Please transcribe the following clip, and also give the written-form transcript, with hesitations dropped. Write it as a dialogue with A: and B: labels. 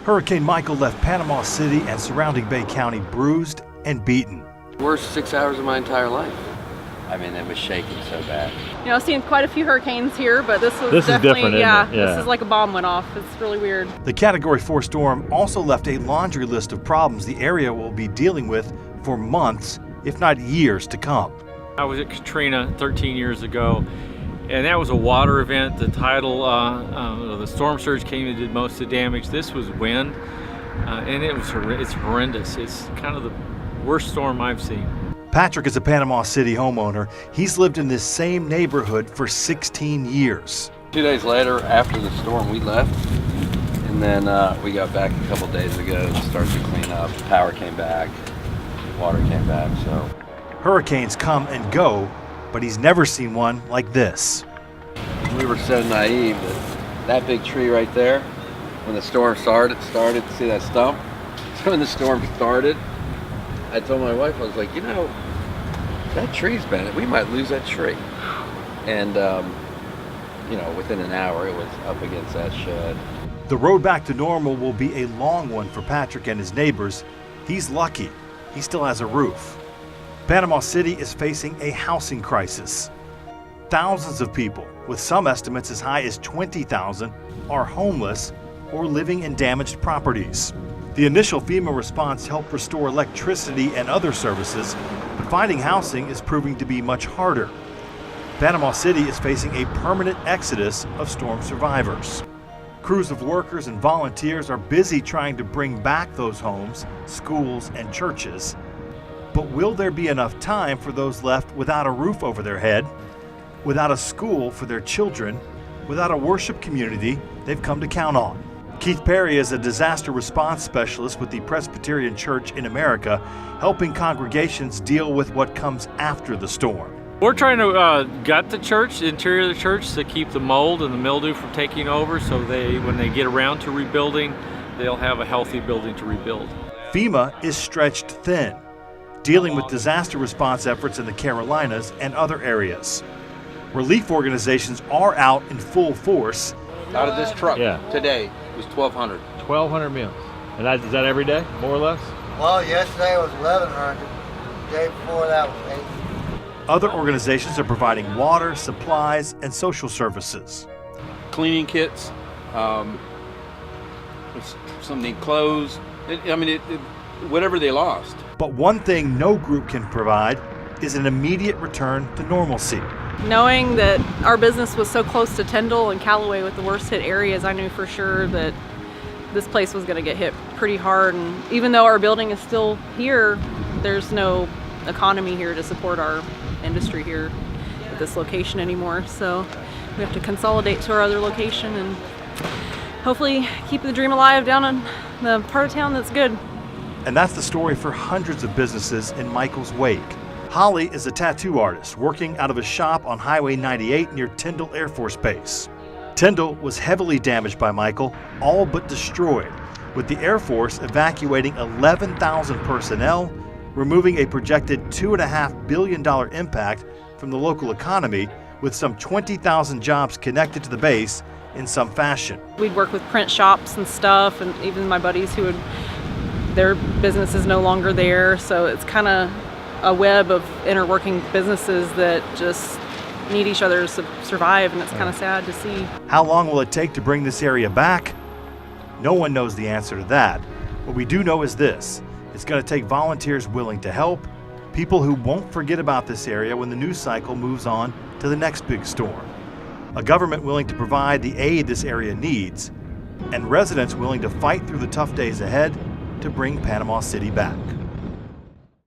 A: Hurricane Michael left Panama City and surrounding Bay County bruised and beaten.
B: Worst 6 hours of my entire life. I mean, it was shaking so bad.
C: You know, I've seen quite a few hurricanes here, but this
D: is
C: definitely,
D: different,
C: yeah,
D: isn't it? Yeah.
C: This is like a bomb went off. It's really weird.
A: The Category 4 storm also left a laundry list of problems the area will be dealing with for months, if not years to come.
D: I was at Katrina 13 years ago, and that was a water event. The the storm surge came and did most of the damage. This was wind, and it's horrendous. It's kind of the worst storm I've seen.
A: Patrick is a Panama City homeowner. He's lived in this same neighborhood for 16 years.
B: 2 days later, after the storm, we left, and then we got back a couple days ago and started to clean up. Power came back, water came back, so.
A: Hurricanes come and go, but he's never seen one like this.
B: We were so naive that big tree right there, when the storm started, see that stump? So when the storm started, I told my wife, I was like, you know, that tree's bent. We might lose that tree. And, you know, within an hour, it was up against that shed.
A: The road back to normal will be a long one for Patrick and his neighbors. He's lucky. He still has a roof. Panama City is facing a housing crisis. Thousands of people, with some estimates as high as 20,000, are homeless or living in damaged properties. The initial FEMA response helped restore electricity and other services, but finding housing is proving to be much harder. Panama City is facing a permanent exodus of storm survivors. Crews of workers and volunteers are busy trying to bring back those homes, schools, and churches. But will there be enough time for those left without a roof over their head, without a school for their children, without a worship community they've come to count on? Keith Perry is a disaster response specialist with the Presbyterian Church in America, helping congregations deal with what comes after the storm.
D: We're trying to gut the church, the interior of the church, to keep the mold and the mildew from taking over, so when they get around to rebuilding, they'll have a healthy building to rebuild.
A: FEMA is stretched thin, dealing with disaster response efforts in the Carolinas and other areas. Relief organizations are out in full force.
B: Out of this truck today was 1,200.
D: 1,200 meals. And is that every day, more or less?
E: Well, yesterday was 1,100. The day before that was 800.
A: Other organizations are providing water, supplies, and social services.
F: Cleaning kits, some need clothes. Whatever they lost.
A: But one thing no group can provide is an immediate return to normalcy.
C: Knowing that our business was so close to Tyndall and Callaway with the worst hit areas, I knew for sure that this place was going to get hit pretty hard. And even though our building is still here, there's no economy here to support our industry here at this location anymore. So we have to consolidate to our other location and hopefully keep the dream alive down in the part of town that's good.
A: And that's the story for hundreds of businesses in Michael's wake. Holly is a tattoo artist working out of a shop on Highway 98 near Tyndall Air Force Base. Tyndall was heavily damaged by Michael, all but destroyed, with the Air Force evacuating 11,000 personnel, removing a projected $2.5 billion impact from the local economy, with some 20,000 jobs connected to the base in some fashion.
C: We'd work with print shops and stuff, and even my buddies their business is no longer there, so it's kind of a web of interworking businesses that just need each other to survive, and it's kind of sad to see.
A: How long will it take to bring this area back? No one knows the answer to that. What we do know is this: it's going to take volunteers willing to help, people who won't forget about this area when the news cycle moves on to the next big storm, a government willing to provide the aid this area needs, and residents willing to fight through the tough days ahead to bring Panama City back.